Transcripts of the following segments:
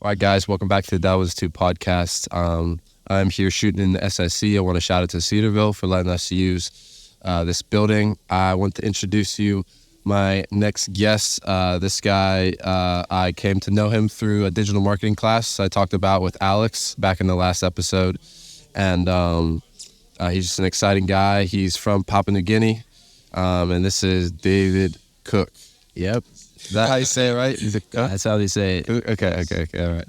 All right, guys, welcome back to the That Was 2 podcast. I'm here shooting in the SIC. I want to shout out to Cedarville for letting us use this building. I want to introduce you my next guest. This guy, I came to know him through a digital marketing class I talked about with Alex back in the last episode. And he's just an exciting guy. He's from Papua New Guinea. And this is David Kuk. Yep. Is that how you say it, right? That's how they say it. Okay, all right.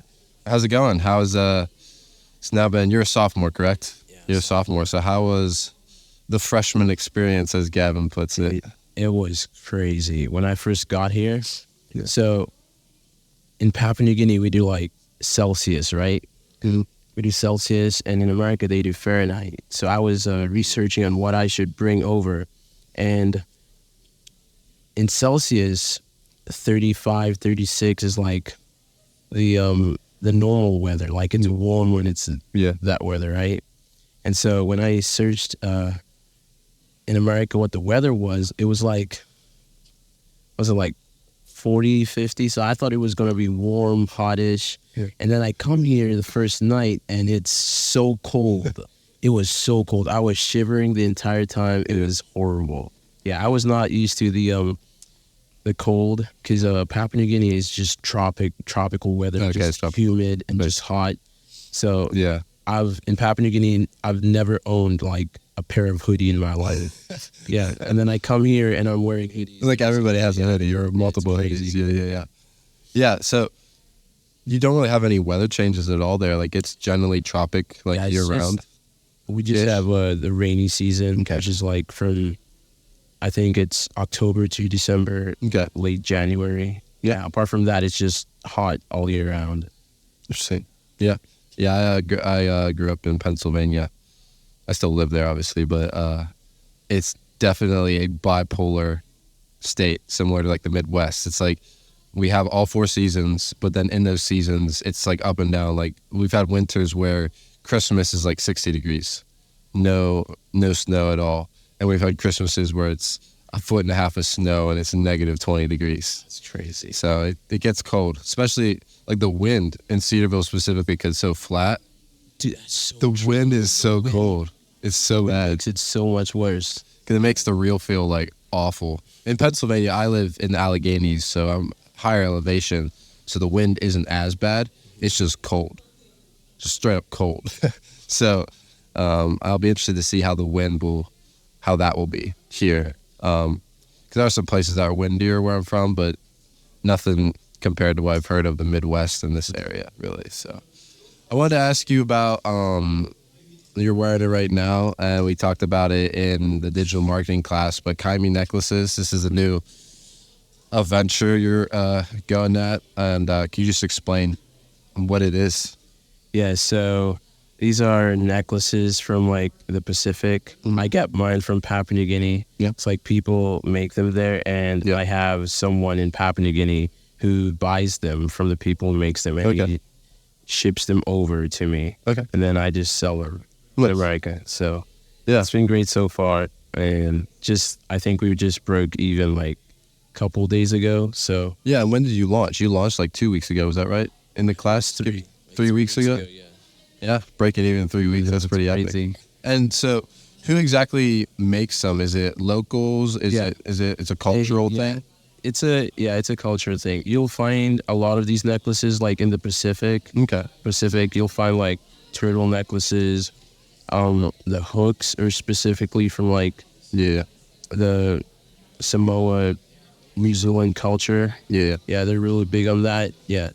How's it going? It's now been, you're a sophomore, correct? Yes. You're a sophomore. So how was the freshman experience, as Gavin puts it? It was crazy. When I first got here, so in Papua New Guinea, we do like Celsius, right? Mm-hmm. We do Celsius, and in America, they do Fahrenheit. So I was researching on what I should bring over. And in Celsius, 35, 36 is like the normal weather. Like it's warm when it's that weather, right? And so when I searched in America what the weather was, it was like 40, 50? So I thought it was going to be warm, hottish. Yeah. And then I come here the first night and it's so cold. It was so cold. I was shivering the entire time. It was horrible. Yeah, I was not used to the cold, because Papua New Guinea is just tropical weather, just humid and just hot. So yeah, in Papua New Guinea, I've never owned like a pair of hoodie in my life. Yeah, and then I come here and I'm wearing hoodies. Like everybody has a hoodie or multiple hoodies. Yeah, so you don't really have any weather changes at all there. Like it's generally tropic, year round. We just have the rainy season, which is like from, I think it's October to December, late January. Yeah, apart from that, it's just hot all year round. Interesting. Yeah. I grew up in Pennsylvania. I still live there, obviously, but it's definitely a bipolar state, similar to like the Midwest. It's like we have all 4 seasons, but then in those seasons, it's like up and down. Like we've had winters where Christmas is like 60 degrees, no snow at all. And we've had Christmases where it's 1.5 feet of snow and it's negative 20 degrees. It's crazy. So it gets cold, especially like the wind in Cedarville specifically, because it's so flat. Dude, the wind is so cold. It's so bad. It's so much worse. Because it makes the real feel like awful. In Pennsylvania, I live in the Alleghenies, so I'm higher elevation. So the wind isn't as bad. It's just cold. Just straight up cold. So I'll be interested to see how that will be here. Because there are some places that are windier where I'm from, but nothing compared to what I've heard of the Midwest in this area, really. So I wanted to ask you about, you're wearing it right now, and we talked about it in the digital marketing class, but Kaimi necklaces, this is a new venture you're going at, and can you just explain what it is? Yeah, so these are necklaces from like the Pacific. I get mine from Papua New Guinea. Yeah. It's like people make them there, and I have someone in Papua New Guinea who buys them from the people who makes them, and he ships them over to me. Okay. And then I just sell them in America. So it's been great so far. And I think we just broke even like a couple days ago. So yeah, and when did you launch? You launched like 2 weeks ago, was that right? In the class? 3 weeks ago? Yeah, breaking even in 3 weeks. That's pretty epic. And so, who exactly makes them? Is it locals? It's a cultural thing? It's a cultural thing. You'll find a lot of these necklaces like in the Pacific. Okay. Pacific, you'll find like turtle necklaces. The hooks are specifically from like the Samoa, New Zealand culture. Yeah, they're really big on that. Yeah.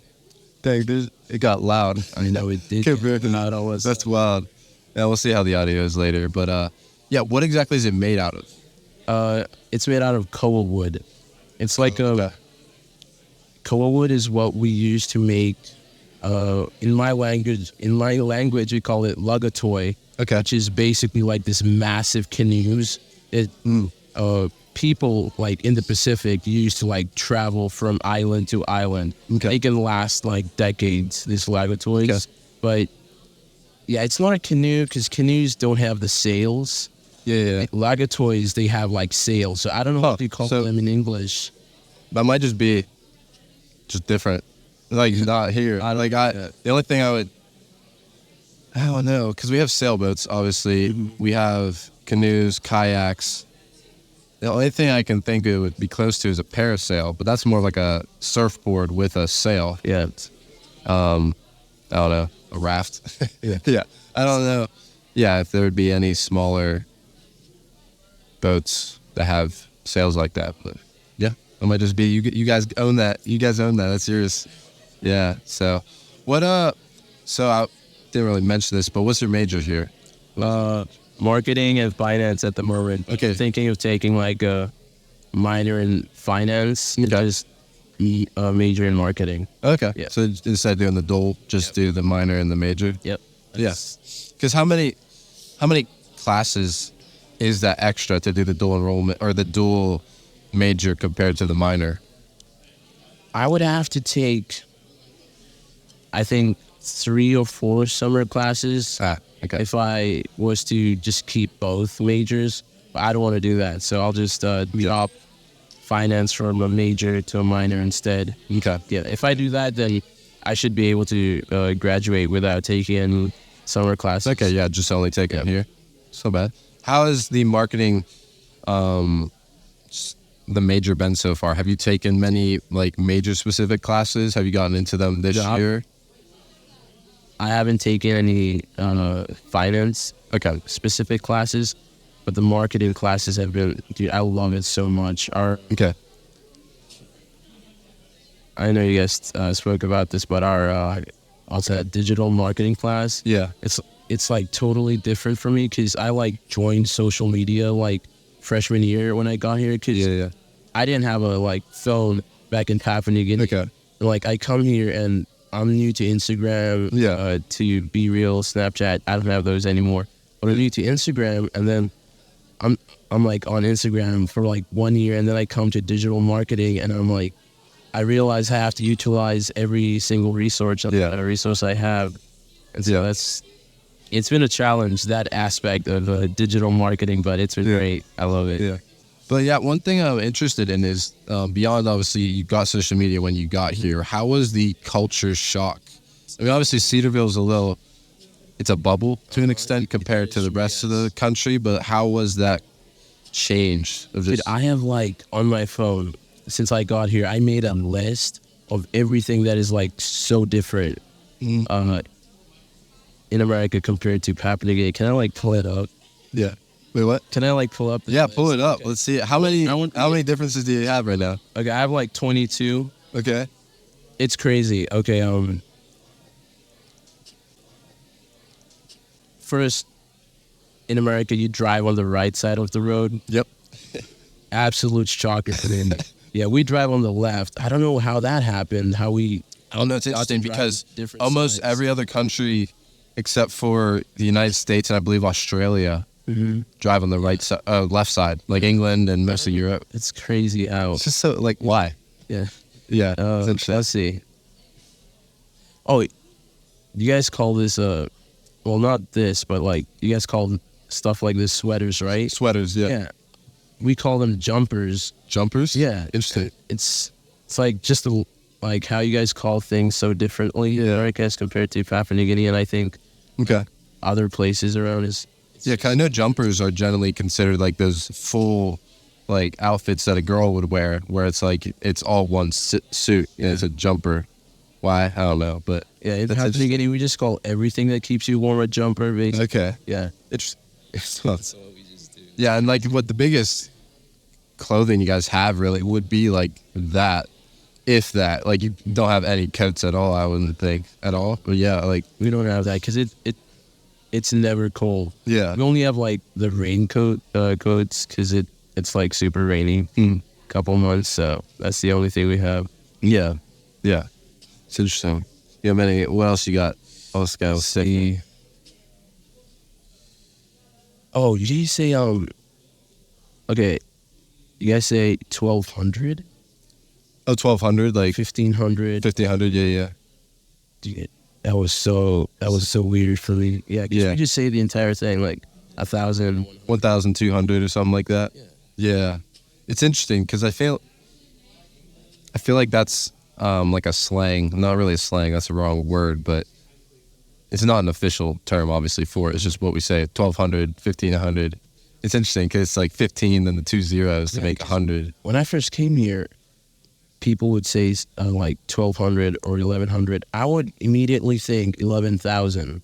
Dang, it got loud. I know it did. That's wild. Yeah, we'll see how the audio is later. But what exactly is it made out of? It's made out of koa wood. It's like koa wood is what we use to make. In my language, we call it lugatoy. Okay. Which is basically like this massive canoes that people like in the Pacific used to like travel from island to island. Okay. They can last like decades, these lugatoys. Okay. But yeah, it's not a canoe because canoes don't have the sails. Yeah. Lugatoys, they have like sails. So I don't know what you call them in English. That might just be different. Like not here. The only thing I don't know, because we have sailboats. Obviously, we have canoes, kayaks. The only thing I can think it would be close to is a parasail, but that's more like a surfboard with a sail. Yeah. I don't know, a raft. Yeah. I don't know. Yeah, if there would be any smaller boats that have sails like that, but yeah, it might just be you guys own that. You guys own that. That's yours. Yeah. So, so I didn't really mention this, but what's your major here? Marketing and finance at the moment. Okay. Thinking of taking like a minor in finance, just a major in marketing. Okay. Yeah. So instead of doing the dual, just do the minor and the major. Yep. Yes. Because how many classes is that extra to do the dual enrollment or the dual major compared to the minor? I would have to take, I think, 3 or 4 summer classes. Okay. If I was to just keep both majors, but I don't want to do that. So I'll just drop finance from a major to a minor instead. Okay. Yeah. If I do that, then I should be able to graduate without taking any summer classes. Okay. Yeah. Just only take it here. So bad. How has the marketing, the major been so far? Have you taken many like major specific classes? Have you gotten into them this year? I haven't taken any finance specific classes, but the marketing classes have been, dude, I love it so much. Okay. I know you guys spoke about this, but our also digital marketing class. Yeah. It's like totally different for me because I like joined social media like freshman year when I got here because I didn't have a like phone back in Papua New Guinea. Okay. Like I come here and I'm new to Instagram, to Be Real, Snapchat. I don't have those anymore. But I'm new to Instagram, and then I'm like on Instagram for like 1 year, and then I come to digital marketing, and I'm like, I realize I have to utilize every single resource I have. And so it's been a challenge, that aspect of digital marketing, but it's been great. I love it. Yeah. But yeah, one thing I'm interested in is beyond obviously you got social media when you got here, how was the culture shock? I mean, obviously Cedarville's it's a bubble to an extent compared to the rest of the country, but how was that change? Dude, I have like on my phone, since I got here, I made a list of everything that is like so different in America compared to Papua New Guinea. Can I like pull it up? Yeah. Wait, what? Can I like pull up? Yeah, pull it up. Okay. Let's see it. How many differences do you have right now? Okay, I have like 22. Okay. It's crazy. Okay, first, in America, you drive on the right side of the road. Yep. Absolute shocker for me. Yeah, we drive on the left. I don't know how that happened. I don't know. It's interesting because almost every other country, except for the United States and I believe Australia, drive on the left side, like England and most of Europe. It's crazy how. It's just so like why? Yeah. Yeah. Let's see. Oh, you guys call this well, not this, but like you guys call stuff like this sweaters, right? Sweaters, yeah. Yeah. We call them jumpers. Jumpers? Yeah. Interesting. It's like just like how you guys call things so differently, I guess, compared to Papua New Guinea, and I think other places around is. Yeah, because I know jumpers are generally considered like those full like outfits that a girl would wear, where it's like it's all one suit. Yeah, it's a jumper. Why? I don't know, but yeah, in Papua New Guinea, we just call everything that keeps you warm a jumper. Basically. Okay. Yeah. That's what we just do. Yeah, and like what the biggest clothing you guys have really would be like that, if that. Like you don't have any coats at all, I wouldn't think at all. But yeah, like we don't have that because it's never cold. Yeah. We only have like the raincoat coats because it's like super rainy couple months, so that's the only thing we have. Yeah. Yeah. It's interesting. You have many. What else you got? Oh, this guy was sick. Oh, did you say okay, you guys say 1,200? Oh, 1,200, like 1,500. 1,500. Yeah. Dude, that was so weird for me. Yeah, we just say the entire thing like 1,000, 1,200 or something like that. Yeah. It's interesting because I feel like that's like a slang, not really a slang, that's the wrong word, but it's not an official term, obviously, for it. It's just what we say, 1,200, 1,500. It's interesting because it's like 15, then the 2 zeros to make 100. When I first came here, people would say like 1,200 or 1,100. I would immediately think 11,000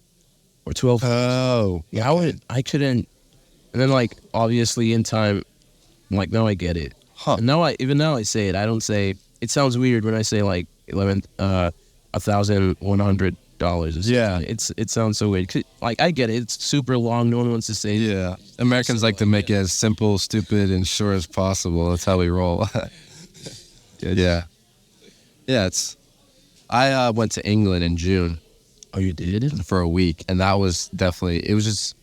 or 12. Oh. Yeah, I couldn't. And then, like, obviously in time, I'm like, now I get it. Huh. And even now I say it. I don't say, it sounds weird when I say like $1,100. Yeah. It sounds so weird. Like, I get it. It's super long. No one wants to say it. Yeah. Americans like to make it as simple, stupid, and short as possible. That's how we roll. Yeah. Yeah, I went to England in June. Oh, you did? For a week, and that was definitely, it was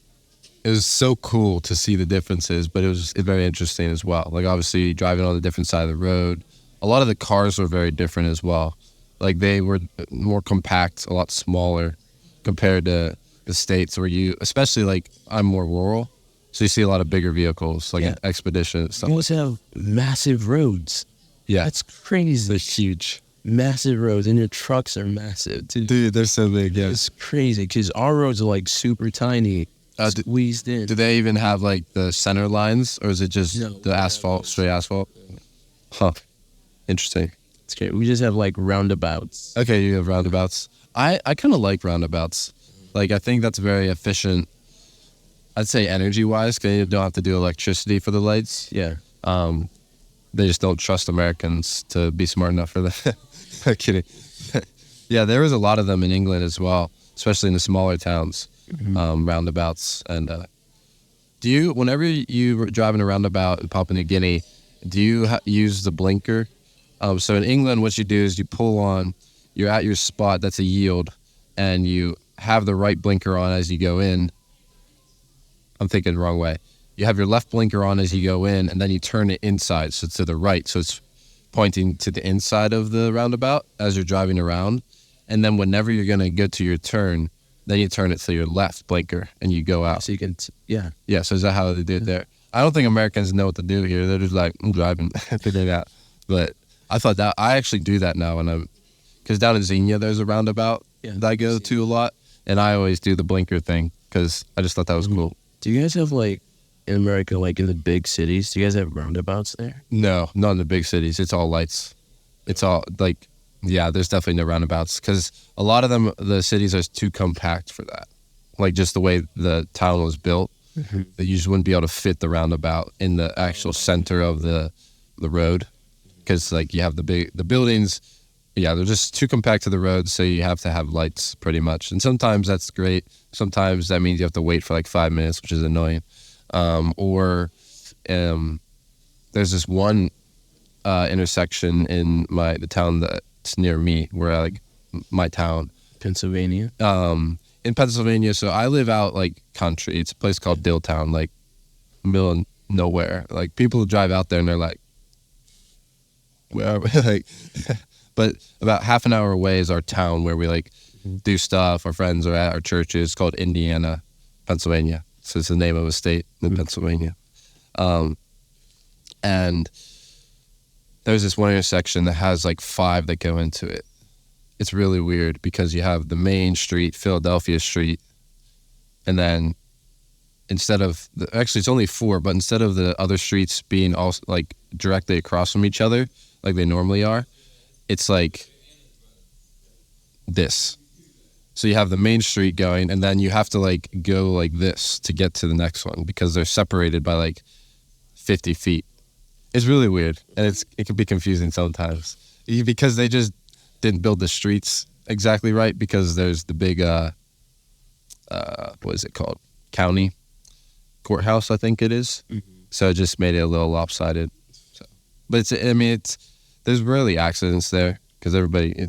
so cool to see the differences, but it was very interesting as well. Like, obviously, driving on a different side of the road. A lot of the cars were very different as well. Like, they were more compact, a lot smaller compared to the States where especially, like, I'm more rural, so you see a lot of bigger vehicles, like an expedition and stuff. You also have massive roads. Yeah. That's crazy. They're huge. Massive roads, and your trucks are massive, too. Dude, they're so big, yeah. It's crazy, because our roads are, like, super tiny, squeezed in. Do they even have, like, the center lines, or is it just the asphalt, straight asphalt? Huh. Interesting. It's great. We just have, like, roundabouts. Okay, you have roundabouts. I kind of like roundabouts. Like, I think that's very efficient. I'd say energy-wise, because you don't have to do electricity for the lights. Yeah. They just don't trust Americans to be smart enough for that. I'm kidding. Yeah, there was a lot of them in England as well, especially in the smaller towns, roundabouts. And whenever you're driving a roundabout in Papua New Guinea, do you use the blinker? So in England, what you do is you pull on, you're at your spot, that's a yield, and you have the right blinker on as you go in. I'm thinking the wrong way. You have your left blinker on as you go in, and then you turn it inside, so it's to the right. So it's pointing to the inside of the roundabout as you're driving around. And then whenever you're going to go to your turn, then you turn it to your left blinker, and you go out. So you can, yeah. Yeah, so is that how they do it there? I don't think Americans know what to do here. They're just like, I'm driving, figure it out. But I actually do that now, because down in Xenia, there's a roundabout that I go to a lot, and I always do the blinker thing, because I just thought that was cool. Do you guys have, like, in America, like in the big cities, do you guys have roundabouts there? No, not in the big cities. It's all lights. It's all, like, yeah, there's definitely no roundabouts, because a lot of them, the cities are too compact for that. Like, just the way the town was built, that you just wouldn't be able to fit the roundabout in the actual center of the road, because, like, you have the buildings, yeah, they're just too compact to the road, so you have to have lights pretty much. And sometimes that's great. Sometimes that means you have to wait for like 5 minutes, which is annoying. There's this one intersection in the town that's near me, where my town, Pennsylvania. In Pennsylvania. So I live out like country. It's a place called Dilltown, like middle of nowhere. Like people drive out there and they're like, where are we? Like, but about half an hour away is our town where we like do stuff. Our friends are at our churches, called Indiana, Pennsylvania. So it's the name of a state in Pennsylvania. And there's this one intersection that has like 5 that go into it. It's really weird because you have the main street, Philadelphia Street, and then instead of actually it's only 4, but instead of the other streets being all like directly across from each other like they normally are, it's like this. So you have the main street going, and then you have to like go like this to get to the next one because they're separated by like 50 feet. It's really weird, and it can be confusing sometimes because they just didn't build the streets exactly right, because there's the big what is it called, county courthouse, I think it is. So it just made it a little lopsided. So, but there's rarely accidents there because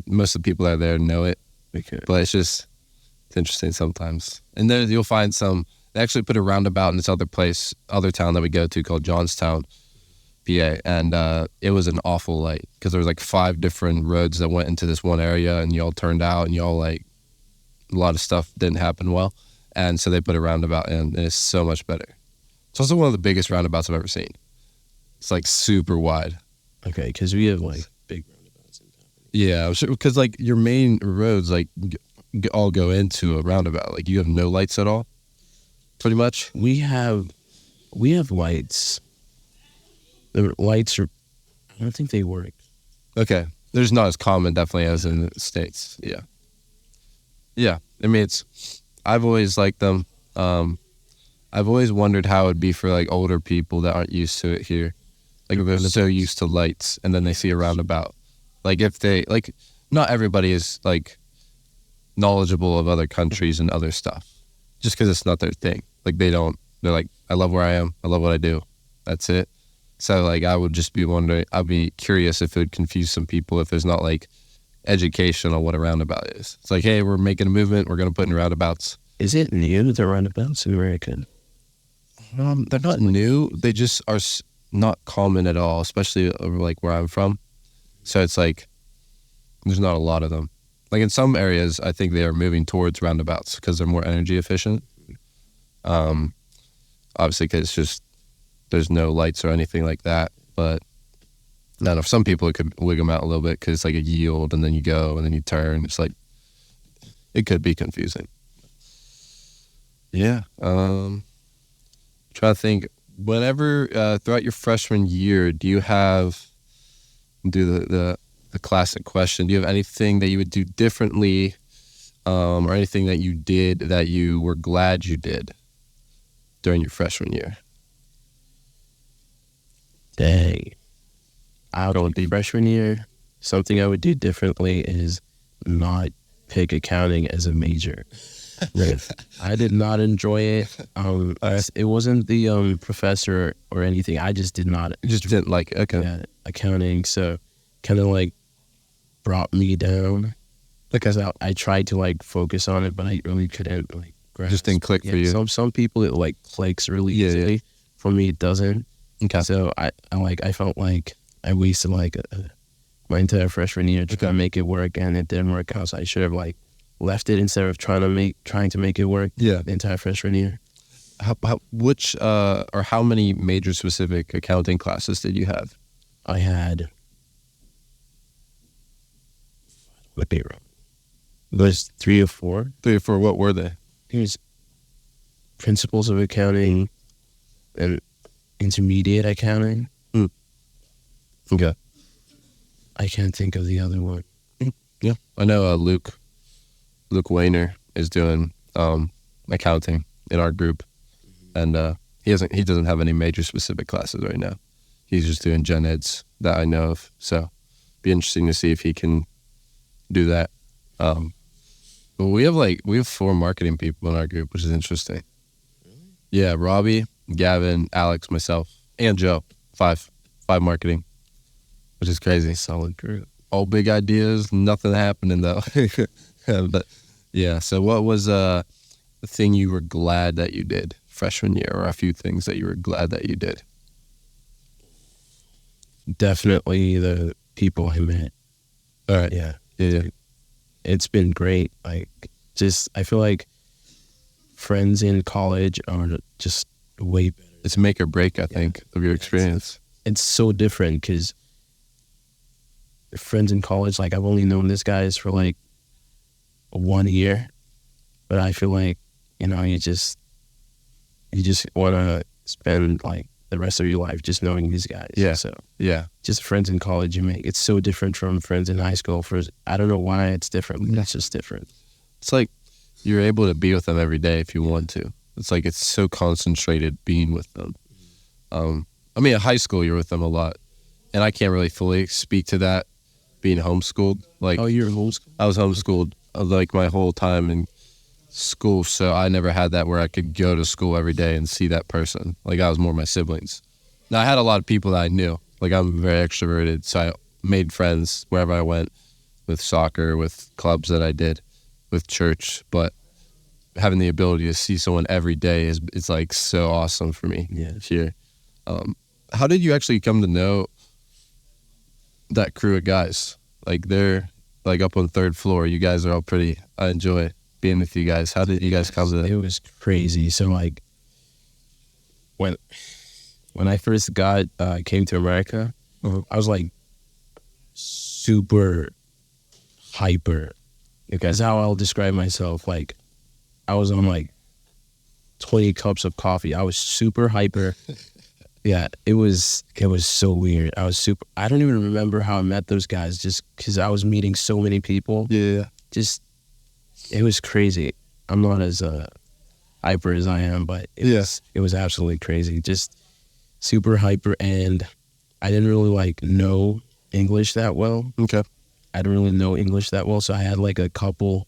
most of the people that are there know it. Okay. But it's interesting sometimes. And there you'll find they actually put a roundabout in this other town that we go to called Johnstown, PA, and it was an awful light because there was like 5 different roads that went into this one area, and you all turned out, and you all like a lot of stuff didn't happen well, and so they put a roundabout in, and it's so much better. It's also one of the biggest roundabouts I've ever seen. It's like super wide. Okay, because we have like big roundabouts in Papua. Yeah, I'm sure, because like your main roads like all go into a roundabout. Like you have no lights at all, pretty much. We have lights. The lights are. I don't think they work. Okay, there's not as common definitely as in the States. Yeah, yeah. I mean, I've always liked them. I've always wondered how it'd be for like older people that aren't used to it here. Like if they're so used to lights and then they see a roundabout. Like if they like, not everybody is like knowledgeable of other countries and other stuff, just because it's not their thing. Like they're like, I love where I am. I love what I do. That's it. So like I would just be wondering, I'd be curious if it would confuse some people if there's not like education on what a roundabout is. It's like, hey, we're making a movement. We're going to put in roundabouts. Is it new, the roundabouts in America? They're not new. They just are not common at all, especially over like where I'm from. So it's like there's not a lot of them. Like in some areas, I think they are moving towards roundabouts because they're more energy efficient. Obviously, because it's just there's no lights or anything like that. But I don't know. For some people, it could wig them out a little bit because it's like a yield, and then you go, and then you turn. It's like it could be confusing. Yeah. Trying to think. Whenever throughout your freshman year, do you have the classic question? Do you have anything that you would do differently, or anything that you did that you were glad you did during your freshman year? Dang. Out on the freshman year, something I would do differently is not pick accounting as a major. I did not enjoy it. It wasn't the professor or anything. I just did not. Just didn't like it. Okay. Yeah, accounting. So kind of like brought me down because I tried to like focus on it, but I really couldn't like grasp. Just didn't click for you. Some people it like clicks really easily. Yeah. For me, it doesn't. Okay. So I felt like I wasted like my entire freshman year to try to make it work, and it didn't work out. So I should have like left it instead of trying to make it work. Yeah. The entire freshman year. How many major specific accounting classes did you have? I had. What they wrote? There's 3 or 4. 3 or 4. What were they? Here's principles of accounting and intermediate accounting. Okay. I can't think of the other one. Yeah, I know Luke Wayner is doing accounting in our group, and he doesn't have any major specific classes right now. He's just doing gen eds that I know of. So, be interesting to see if he can do that. But we have 4 marketing people in our group, which is interesting. Really? Yeah, Robbie, Gavin, Alex, myself, and Joe. 5 marketing, which is crazy. Solid group. All big ideas, nothing happening though. But yeah, so what was the thing you were glad that you did freshman year, or a few things that you were glad that you did? Definitely the people I met. All right. Yeah. Yeah. It's been great. Like, just I feel like friends in college are just way better. It's make or break, I think, of your experience. It's so different because friends in college, like I've only known this guys for like 1 year, but I feel like, you just want to spend like the rest of your life just knowing these guys. Yeah. So yeah, just friends in college you make. It's so different from friends in high school. I don't know why it's different, but it's just different. It's like you're able to be with them every day if you want to. It's like it's so concentrated being with them. I mean, at high school, you're with them a lot. And I can't really fully speak to that being homeschooled. Like, oh, you're homeschooled? I was homeschooled like my whole time in school. So I never had that where I could go to school every day and see that person. Like, I was more my siblings. Now, I had a lot of people that I knew. Like, I'm very extroverted. So I made friends wherever I went, with soccer, with clubs that I did, with church. But having the ability to see someone every day it's like so awesome for me. Yeah. Here. How did you actually come to know that crew of guys? Like, they're like up on 3rd floor. You guys are all pretty. I enjoy being with you guys. How did you guys come to that? It was crazy. So like when I first came to America, I was like super hyper. That's how I'll describe myself. Like, I was on like 20 cups of coffee. I was super hyper. Yeah, it was so weird. I don't even remember how I met those guys, just because I was meeting so many people. Yeah. Just, it was crazy. I'm not as hyper as I am, but it was absolutely crazy. Just super hyper, and I didn't really like know English that well. Okay. I didn't really know English that well, so I had like a couple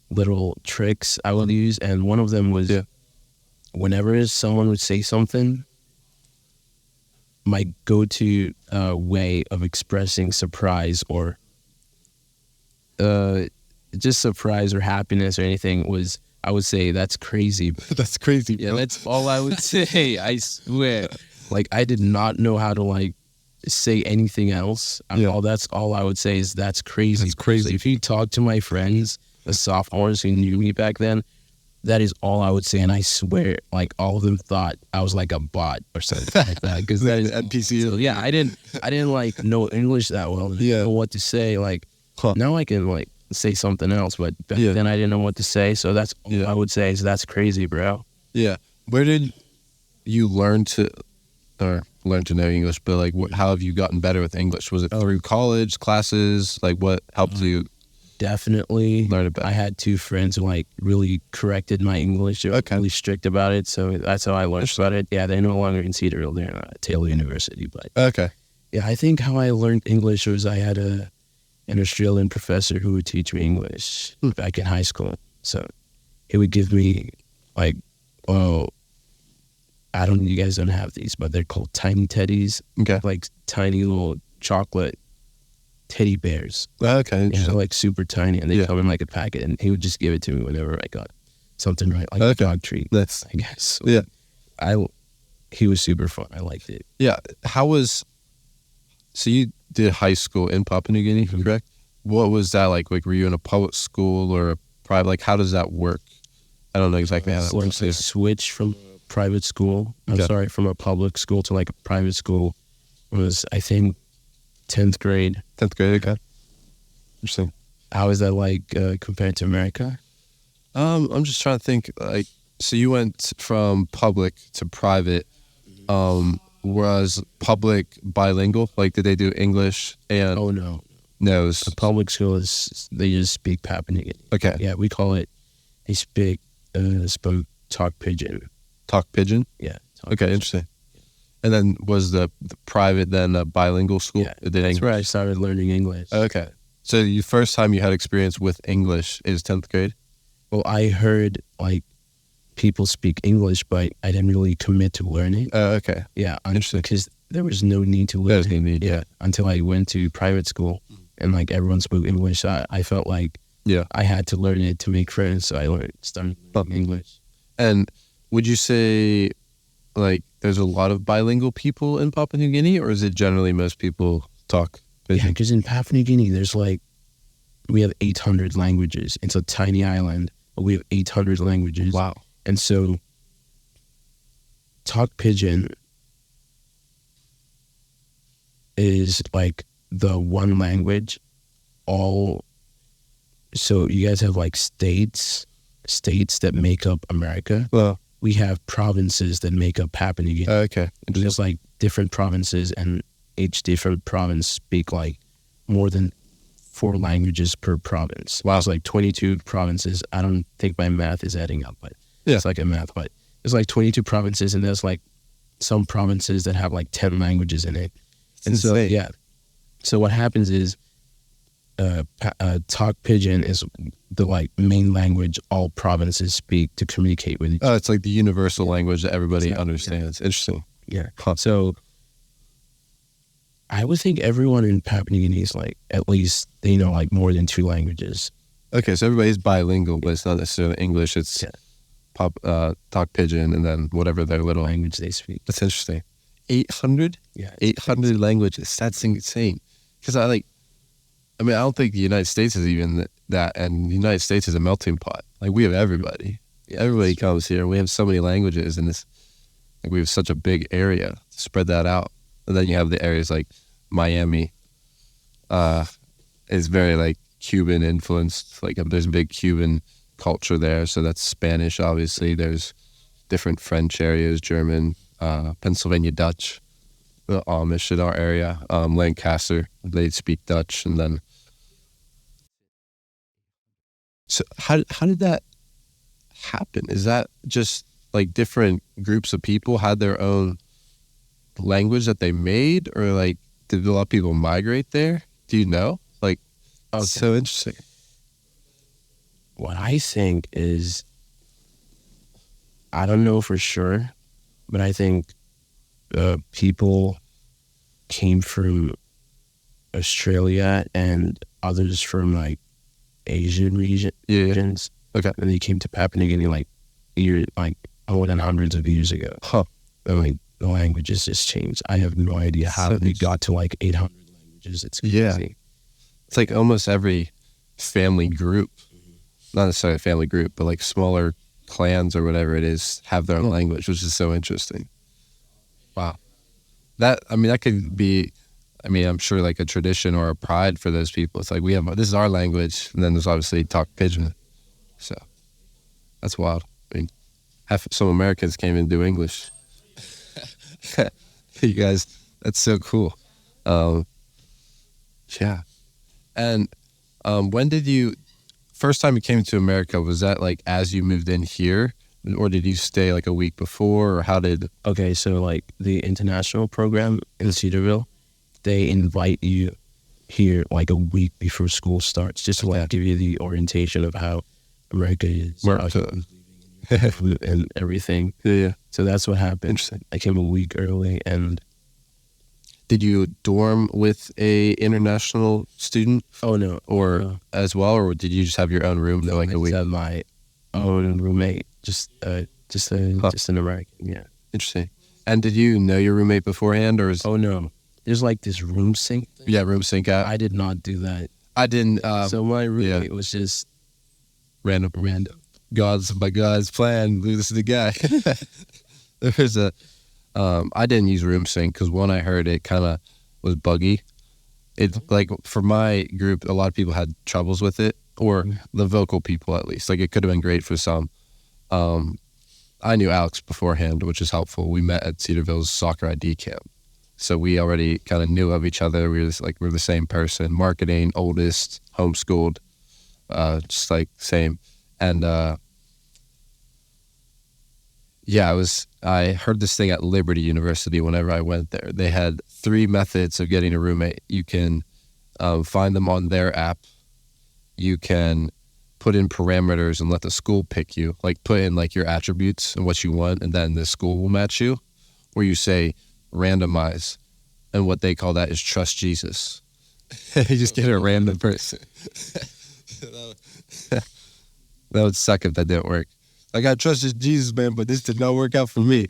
little tricks I would use, and one of them was whenever someone would say something, my go-to way of expressing surprise or just surprise or happiness or anything was, I would say, "That's crazy." That's crazy, bro. Yeah, that's all I would say. I swear. Like, I did not know how to like say anything else. That's all I would say is "that's crazy." That's crazy. So if you talk to my friends, the sophomores who knew me back then, that is all I would say, and I swear, like, all of them thought I was like a bot or something like that. Because that is NPC. So, yeah, I didn't like know English that well. I didn't know what to say. Like, now I can like say something else, but back then I didn't know what to say. So that's all I would say is "that's crazy, bro." Yeah. Where did you learn to know English? But like, how have you gotten better with English? Was it through college classes? Like, what helped you? Definitely learn about it? I had two friends who like really corrected my English. They were really strict about it, so that's how I learned about it. Yeah, they're no longer in Cedarville. They're at Taylor University. But yeah, I think how I learned English was I had an Australian professor who would teach me English back in high school. So he would give me like, you guys don't have these, but they're called tiny teddies. Okay. Like tiny little chocolate teddy bears. Okay. Yeah, like super tiny, and they come in like a packet, and he would just give it to me whenever I got something right, like a dog treat. That's, I guess. Yeah. He was super fun. I liked it. Yeah. So you did high school in Papua New Guinea, correct? What was that like? Like, were you in a public school or a private? Like, how does that work? I don't know exactly how that works. I switched from a private school. From a public school to like a private school. It was, I think, 10th grade. 10th grade, okay. Interesting. How is that like compared to America? I'm just trying to think. Like, so you went from public to private. Was public bilingual? Like, did they do English and? Oh no. No. The public school they just speak Papua New Guinea. Okay. Yeah, we call it. They spoke talk pidgin. Talk pidgin. Yeah. Okay, interesting. And then was the private then a bilingual school? Yeah, that's where I started learning English. Okay. So the first time you had experience with English is 10th grade? Well, I heard like people speak English, but I didn't really commit to learning. Okay. Yeah, interesting. Because there was no need to learn. There's no need. Yeah. Until I went to private school and like everyone spoke English. I felt like I had to learn it to make friends. So I started learning English. And would you say like there's a lot of bilingual people in Papua New Guinea, or is it generally most people talk pidgin? Yeah, because in Papua New Guinea, we have 800 languages. It's a tiny island, but we have 800 languages. Wow. And so talk pidgin is like the one language. So you guys have like states that make up America. Well, we have provinces that make up Papua New Guinea. Okay. There's like different provinces, and each different province speak like more than 4 languages per province. Wow. It's like 22 provinces. I don't think my math is adding up, but it's like a math. But there's like 22 provinces, and there's like some provinces that have like 10 languages in it. And so, so what happens is talk pidgin is the like main language all provinces speak to communicate with each other. Oh, it's like the universal language that everybody understands. Interesting. Yeah. So I would think everyone in Papua New Guinea is like, at least they know like more than 2 languages. Okay, so everybody's bilingual, but it's not necessarily English. It's talk pidgin and then whatever their little language they speak. That's interesting. 800? Yeah. 800 languages. That's insane. Because I don't think the United States is even that, and the United States is a melting pot. Like, we have everybody. Yeah, everybody comes here. We have so many languages, and we have such a big area to spread that out. And then you have the areas like Miami, is very like Cuban influenced. Like there's a big Cuban culture there, so that's Spanish. Obviously, there's different French areas, German, Pennsylvania Dutch, the Amish in our area, Lancaster, they speak Dutch, and then. So how did that happen? Is that just like different groups of people had their own language that they made, or like did a lot of people migrate there? Do you know? Like, it's so interesting. What I think is, I don't know for sure, but I think people came from Australia and others from like Asian regions. Okay. And they came to Papua New Guinea like more than hundreds of years ago. Huh. And like the languages just changed. I have no idea how we got to like 800 languages. It's crazy. Yeah. It's like almost every family group, not necessarily a family group, but like smaller clans or whatever it is, have their own language, which is so interesting. Wow. That could be, I'm sure like a tradition or a pride for those people. It's like this is our language, and then there's obviously talk pidgin. So that's wild. I mean, some Americans can't even do English. You guys, that's so cool. Yeah. And when did first time you came to America, was that like as you moved in here, or did you stay like a week before, or how did? Okay, so like the international program in Cedarville, they invite you here like a week before school starts, just to like give you the orientation of how America is, and everything. Yeah. So that's what happened. Interesting. I came a week early. And did you dorm with a international student? Oh no, or as well, or did you just have your own room? No, like I just had my own roommate, just an American. Yeah. Interesting. And did you know your roommate beforehand, or? Oh no, there's like this room sync thing. Yeah, room sync app. I did not do that. I didn't. So my roommate was just random. By God's plan. This is the guy. There's I didn't use room sync because one, I heard it kind of was buggy. It's like for my group, a lot of people had troubles with it, or the vocal people at least. Like it could have been great for some. I knew Alex beforehand, which is helpful. We met at Cedarville's soccer ID camp, so we already kind of knew of each other. We were just like, we're the same person. Marketing, oldest, homeschooled, just like same. And I heard this thing at Liberty University whenever I went there. They had 3 methods of getting a roommate. You can find them on their app. You can put in parameters and let the school pick you, like put in like your attributes and what you want, and then the school will match you. Or you say randomize, and what they call that is trust Jesus. You just get a random person. That would suck if that didn't work. Like, I trusted Jesus, man, but this did not work out for me.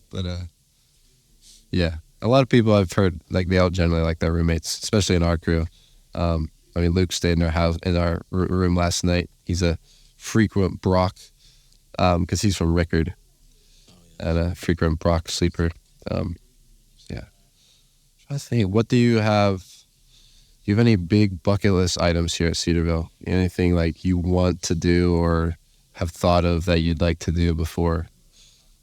But yeah, a lot of people I've heard, like, they all generally like their roommates, especially in our crew. Luke stayed in our room last night. He's a frequent Brock, because he's from Rickard, and a frequent Brock sleeper. Yeah. I think, what do you have? Do you have any big bucket list items here at Cedarville? Anything like you want to do or have thought of that you'd like to do before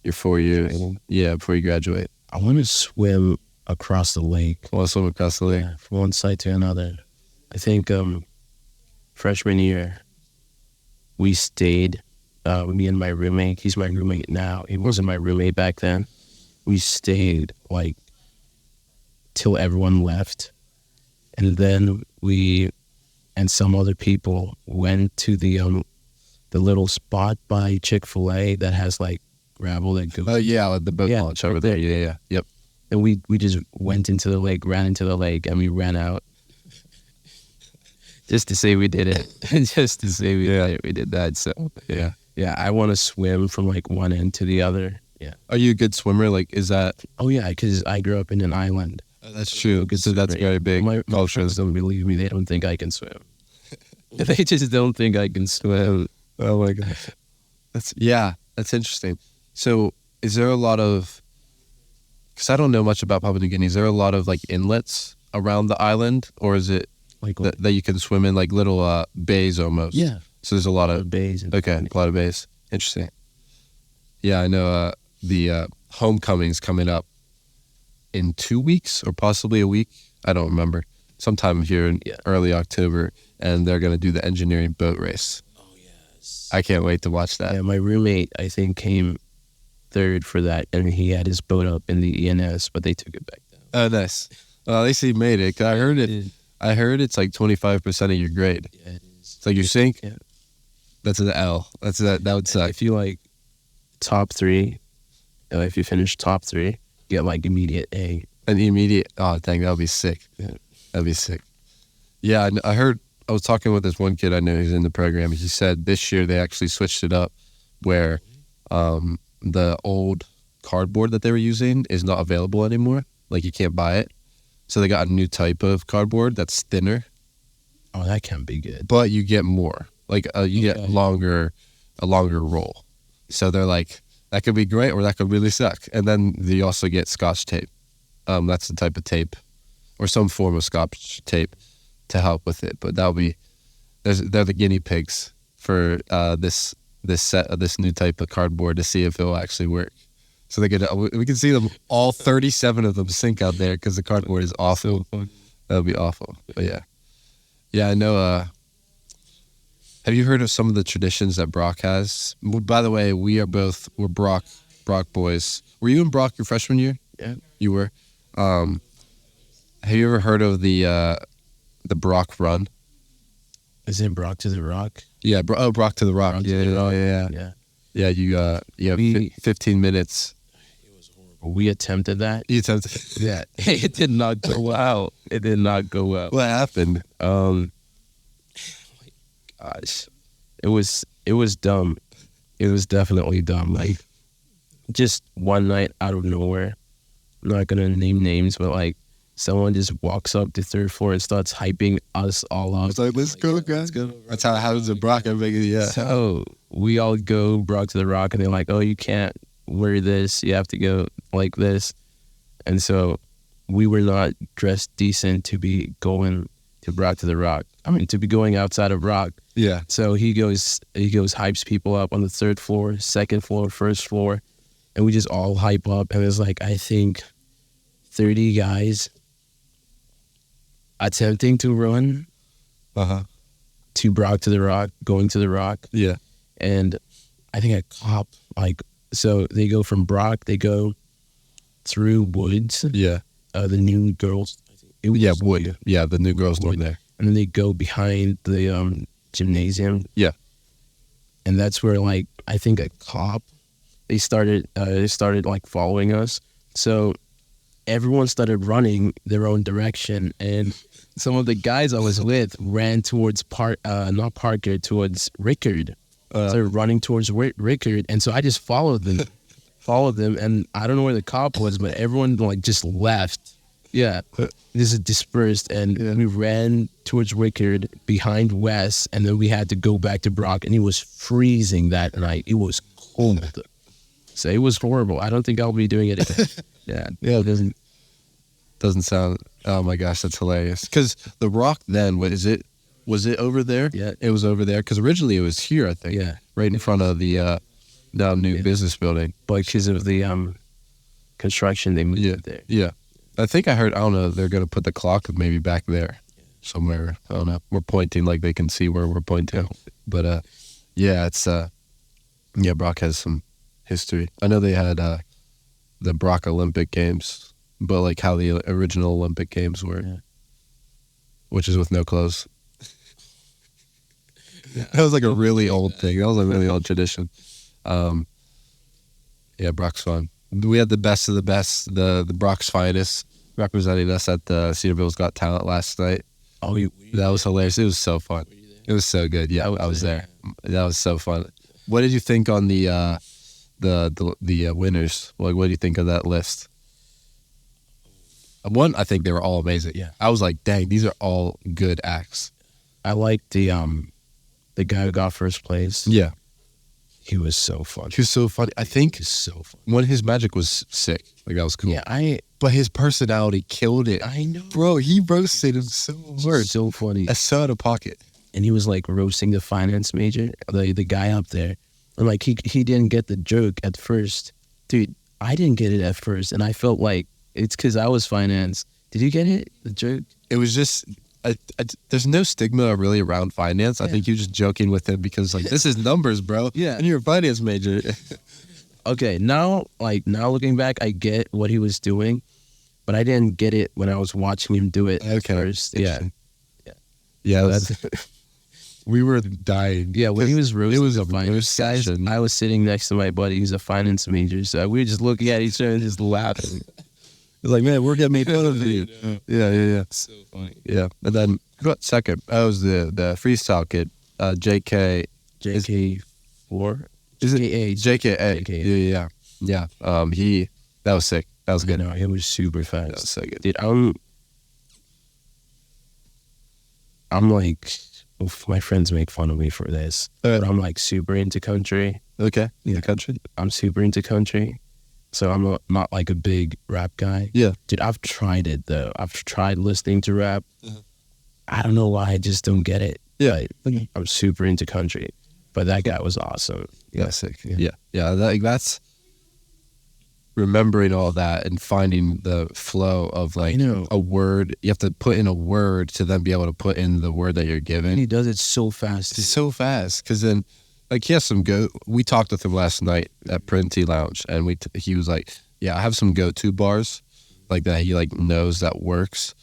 your 4 years? Yeah, before you graduate. I want to swim across the lake. Want to swim across the lake? Yeah, from one side to another. I think freshman year, we stayed, me and my roommate. He's my roommate now. He wasn't my roommate back then. We stayed like till everyone left. And then we and some other people went to the little spot by Chick-fil-A that has like gravel that goes. Oh yeah, like the boat launch over there. Yeah. Yep. And we just went into the lake, ran into the lake, and we ran out. Just to say we did it. Just to say we did that. So yeah. I want to swim from like one end to the other. Yeah. Are you a good swimmer? Like, is that? Oh yeah, because I grew up in an island. That's true. So that's very big. My friends don't believe me. They don't think I can swim. They just don't think I can swim. Oh my God. That's interesting. So is there a lot of, because I don't know much about Papua New Guinea, is there a lot of like inlets around the island, or is it Like that you can swim in, like little bays almost. Yeah. So there's a lot of bays. And okay, a lot of bays. Interesting. Yeah, I know. The homecoming's coming up in 2 weeks or possibly a week. I don't remember. Sometime here in early October, and they're gonna do the engineering boat race. Oh yes. I can't wait to watch that. Yeah, my roommate I think came third for that, and he had his boat up in the ENS, but they took it back down. Oh, nice. Well, at least he made it. 'Cause I heard it. I heard it's like 25% of your grade. Yeah, it is. It's like your sink. Yeah. That's an L. That would suck. If you like top 3, if you finish top 3, you get like immediate A. An immediate. Oh, dang, that would be sick. Yeah. That'd be sick. Yeah, I heard. I was talking with this one kid I know who's in the program. He said this year they actually switched it up, where the old cardboard that they were using is not available anymore. Like you can't buy it. So they got a new type of cardboard that's thinner. Oh, that can be good. But you get more. Like you get a longer roll. So they're like, that could be great or that could really suck. And then you also get Scotch tape. That's the type of tape, or some form of Scotch tape to help with it. But that'll be, they're the guinea pigs for this set of this new type of cardboard to see if it'll actually work. So we can see them, all 37 of them sink out there because the cardboard is awful. That'll be awful. But yeah, I know. Have you heard of some of the traditions that Brock has? By the way, we're Brock boys. Were you in Brock your freshman year? Yeah, you were. Have you ever heard of the Brock Run? Is it Brock to the Rock? Yeah, Brock to the Rock. Brock Yeah, to the Rock. Yeah. Yeah, you have 15 minutes. It was horrible. We attempted that. You attempted. Yeah, it did not go well. It did not go well. What happened? Gosh, it was dumb. It was definitely dumb. Like, just one night out of nowhere, I'm not gonna name names, but like someone just walks up the 3rd floor and starts hyping us all up. It's like, let's go, guys. That's how it happens at Brock. So we all go Brock to the Rock, and they're like, "Oh, you can't wear this. You have to go like this." And so we were not dressed decent to be going to Brock to the Rock. I mean, to be going outside of Brock. Yeah. So he goes, hypes people up on the 3rd floor, 2nd floor, 1st floor, and we just all hype up. And there's like, I think, 30 guys attempting to run to Brock to the Rock, going to the Rock. Yeah. And I think a cop, so they go from Brock, they go through woods. Yeah. The new girls. Wood. Yeah, the new girls live there. And then they go behind the gymnasium. Yeah. And that's where, I think a cop, they started like following us. So everyone started running their own direction, and some of the guys I was with ran towards not Parker, towards Rickard. Started running towards Rickard, and so I just followed them, and I don't know where the cop was, but everyone just left. Yeah, this is dispersed, and we ran towards Rickard behind Wes, and then we had to go back to Brock, and it was freezing that night. It was cold. So it was horrible. I don't think I'll be doing it again. Yeah, it doesn't sound. Oh my gosh, that's hilarious. Because the Rock then, was it over there? Yeah, it was over there. Because originally it was here, I think. Yeah, right in front of the now new business building. But because of the construction, they moved it there. Yeah, I think I heard. I don't know. They're gonna put the clock maybe back there somewhere. I don't know. We're pointing like they can see where we're pointing. But yeah, it's Brock has some history. I know they had the Brock Olympic Games, but like how the original Olympic Games were, which is with no clothes. That was like a really old thing. That was a really old tradition. Yeah, Brock's fun. We had the best of the best, the Brock's finest representing us at the Cedarville's Got Talent last night. Oh, that was hilarious. It was so fun. It was so good. Yeah, I was there. That was so fun. What did you think on the winners? Like, what do you think of that list? One, I think they were all amazing. Yeah, I was like, dang, these are all good acts. I liked the guy who got first place. Yeah, he was so fun. He was so funny. I think he was so fun. When his magic was sick, like that was cool. Yeah, but his personality killed it. I know. Bro, he roasted him so hard. So funny. That's so out of pocket. And he was like roasting the finance major, the guy up there. And like he didn't get the joke at first. Dude, I didn't get it at first. And I felt like it's because I was finance. Did you get it? The joke? It was just, there's no stigma really around finance. I think you're just joking with him because like, this is numbers, bro. Yeah. And you're a finance major. Okay, now looking back, I get what he was doing, but I didn't get it when I was watching him do it at first. Yeah. That's we were dying. Yeah, when he was roasting, it was a finance guys, I was sitting next to my buddy who's a finance major, so we were just looking at each other and just laughing. It's like, man, we're getting made fun of you. Yeah. So funny. Yeah, and then who got second? That was the freestyle kid, JK. JK4? Is it JKA? JKA. Yeah. That was sick. That was good. No, it was super fast. That was so good. Dude, I'm like, oof, my friends make fun of me for this, but I'm like super into country. Okay. Yeah, country. I'm super into country, so I'm not like a big rap guy. Yeah. Dude, I've tried it though. I've tried listening to rap. I don't know why I just don't get it. Yeah. But I'm super into country, but that guy was awesome. Yeah, sick. Yeah. That's remembering all that and finding the flow of like a word. You have to put in a word to then be able to put in the word that you're given. And he does it so fast. It's so fast because then, like, he has some we talked with him last night at Printy Lounge, and he was like, "Yeah, I have some go-to bars, like that he like knows that works."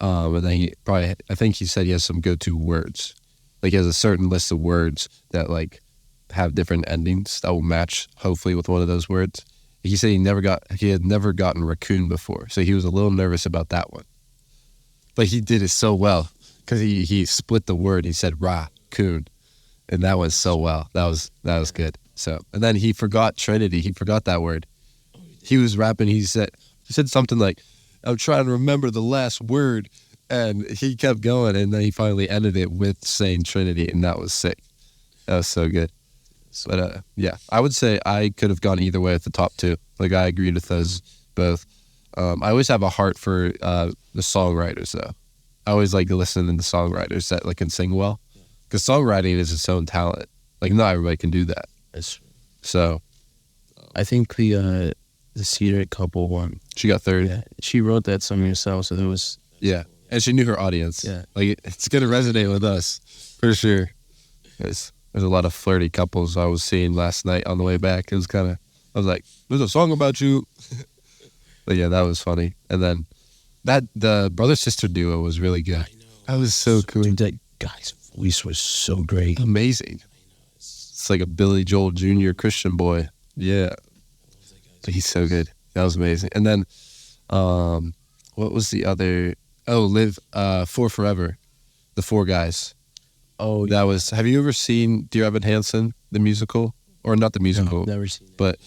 And then I think he said he has some go-to words, like he has a certain list of words that like have different endings that will match hopefully with one of those words. He said he had never gotten raccoon before, so he was a little nervous about that one. But he did it so well because he split the word. He said raccoon, and that went so well. That was good. So, and then he forgot Trinity. He forgot that word. He was rapping. He said something like, "I'm trying to remember the last word," and he kept going, and then he finally ended it with saying Trinity, and that was sick. That was so good. But yeah, I would say I could have gone either way with the top two. Like, I agreed with those both. I always have a heart for the songwriters, though. I always like to listen to the songwriters that like can sing well, because songwriting is its own talent. Like, not everybody can do that. So, I think the Cedar couple won. She got third. Yeah, she wrote that song herself, so there was. Yeah, and she knew her audience. Yeah, like it's gonna resonate with us for sure. There's a lot of flirty couples I was seeing last night on the way back. It was I was like, "There's a song about you." But yeah, that was funny. And then the brother-sister duo was really good. I know. That was so cool. Dude, that guy's voice was so great. Amazing. It's like a Billy Joel Jr. Christian boy. Yeah. But he's so good. That was amazing. And then, what was the other? Oh, Live For Forever. The four guys. Oh, that was. Have you ever seen Dear Evan Hansen, the musical, or not the musical? No, never seen it. But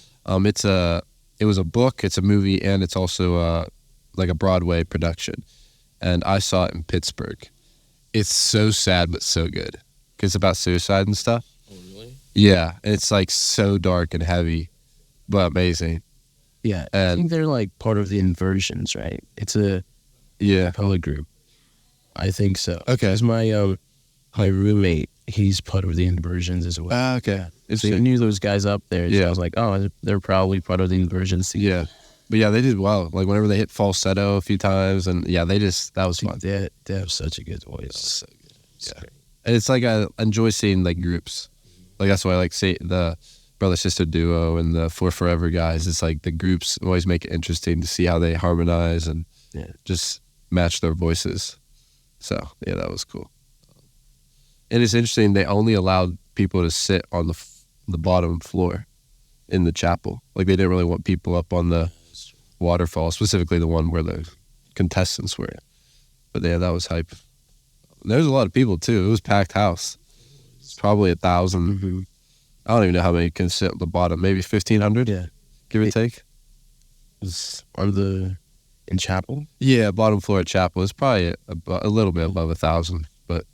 it was a book, it's a movie, and it's also like a Broadway production. And I saw it in Pittsburgh. It's so sad but so good, because it's about suicide and stuff. Oh, really? Yeah, it's like so dark and heavy, but amazing. Yeah, I think they're like part of the Inversions, right? It's a color group. I think so. Okay. Because my roommate, he's part of the Inversions as well. Okay. So you knew those guys up there. So I was like, oh, they're probably part of the Inversions. Yeah. But yeah, they did well. Like whenever they hit falsetto a few times, and yeah, that was fun. They have such a good voice. So good. Yeah. And it's like I enjoy seeing like groups. Like that's why I like see the brother-sister duo and the For Forever guys. It's like the groups always make it interesting to see how they harmonize and just match their voices. So yeah, that was cool. And it's interesting, they only allowed people to sit on the bottom floor in the chapel. Like, they didn't really want people up on the waterfall, specifically the one where the contestants were. But yeah, that was hype. And there was a lot of people, too. It was a packed house. It's probably 1,000. Mm-hmm. I don't even know how many can sit at the bottom. Maybe 1,500? Yeah. Give or take? Was in chapel? Yeah, bottom floor at chapel. It's probably a little bit above 1,000. But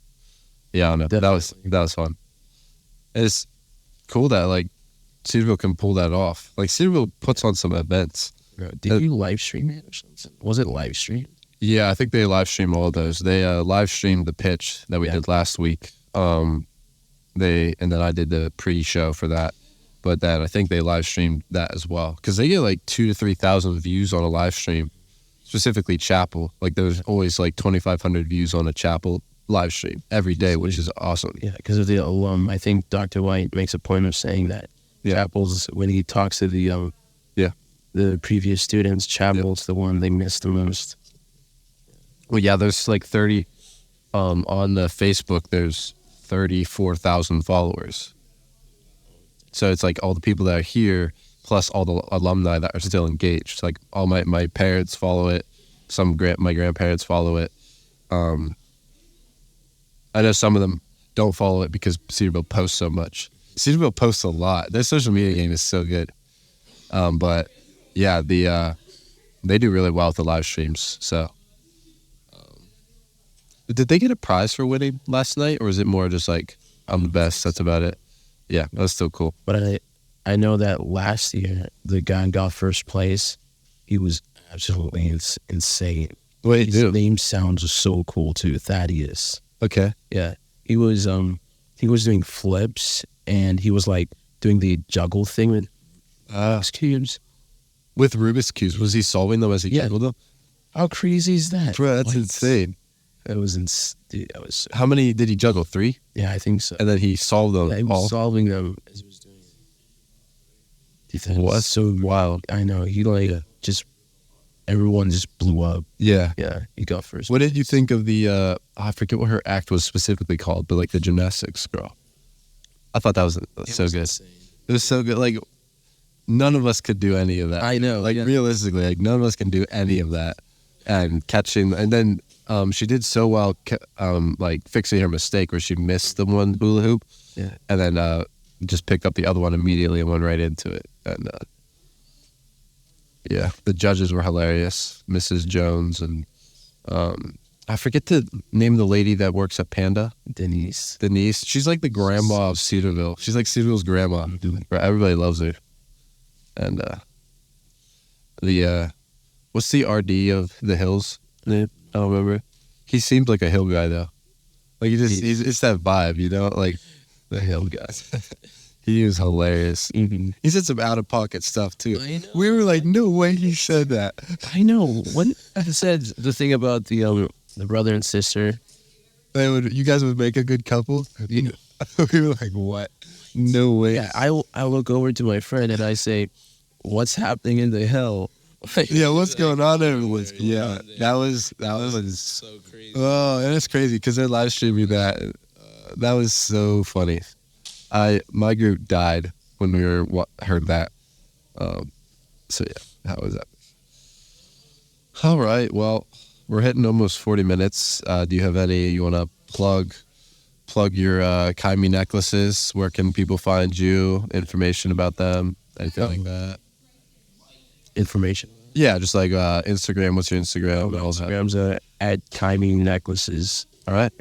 yeah, I don't know. Definitely. That was fun. It's cool that like Cedarville can pull that off. Like Cedarville puts on some events. Did you live stream it or something? Was it live stream? Yeah, I think they live stream all of those. They live streamed the pitch that we did last week. And then I did the pre-show for that. But then I think they live streamed that as well, because they get like 2,000 to 3,000 views on a live stream, specifically Chapel. Like there's always like 2,500 views on a Chapel live stream every day, which is awesome. Yeah, because of the alum. I think Dr. White makes a point of saying that Chapel's, when he talks to the previous students, Chapel's the one they miss the most. Well, yeah, there's like 30 on the Facebook. There's 34,000 followers. So it's like all the people that are here, plus all the alumni that are still engaged. Like all my parents follow it. My grandparents follow it. I know some of them don't follow it because Cedarville posts so much. Cedarville posts a lot. Their social media game is so good. But yeah, they do really well with the live streams. So, did they get a prize for winning last night, or is it more just like I'm the best? That's about it. Yeah, that's still cool. But I know that last year the guy got first place. He was absolutely insane. Wait, his name sounds so cool too. Thaddeus. Okay. Yeah, he was doing flips, and he was like doing the juggle thing with Rubik's cubes. With Rubik's cubes, was he solving them as he juggled them? How crazy is that? Bro, that's insane. It was dude, that was. How many did he juggle? 3? Yeah, I think so. And then he solved them. Yeah, he was solving them as he was doing it. What? So wild. I know. He everyone just blew up. Yeah. Yeah, he got first. What did you think of the, I forget what her act was specifically called, but like the gymnastics girl? I thought that was so good. Insane. It was so good. Like, none of us could do any of that. I know. Like, realistically, like, none of us can do any of that. And catching, and then she did so well, like, fixing her mistake where she missed the one hula hoop. Yeah. And then just picked up the other one immediately and went right into it. And, yeah, the judges were hilarious. Mrs. Jones and I forget the name of the lady that works at Panda. Denise. She's like the grandma of Cedarville. She's like Cedarville's grandma. Everybody loves her. And what's the RD of the Hills name? I don't remember. He seemed like a Hill guy though. Like it's that vibe, you know, like the Hill guy. He was hilarious. Mm-hmm. He said some out of pocket stuff too. I know. We were like, no way he said that. I know. When I said the thing about the brother and sister, You guys would make a good couple. We were like, what? No way. Yeah, I look over to my friend and I say, "What's happening in the Hill?" Yeah, what's going on there? Yeah, that was so crazy. Oh, and it's crazy because they're live streaming that. That was so funny. My group died when we heard that. So yeah, how was that? All right, well, we're hitting almost 40 minutes. Do you have any you want to plug your Kaimi necklaces? Where can people find you? Information about them? Anything like that? Information. Yeah, just like Instagram. What's your Instagram? Instagram's at Kaimi necklaces. All right.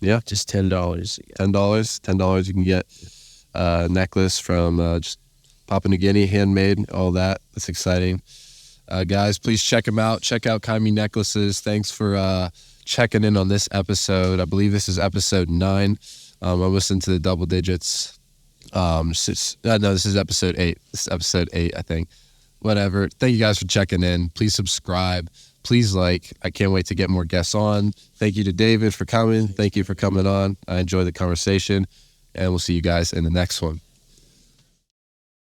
Yeah. Just $10. $10 you can get a necklace from just Papua New Guinea, handmade, all that. That's exciting. Guys, please check them out. Check out Kaimi Necklaces. Thanks for checking in on this episode. I believe this is episode 9. I'm listening to the double digits. No, this is episode 8. This is episode 8, I think. Whatever. Thank you guys for checking in. Please subscribe. Please like. I can't wait to get more guests on. Thank you to David for coming. Thank you for coming on. I enjoyed the conversation. And we'll see you guys in the next one.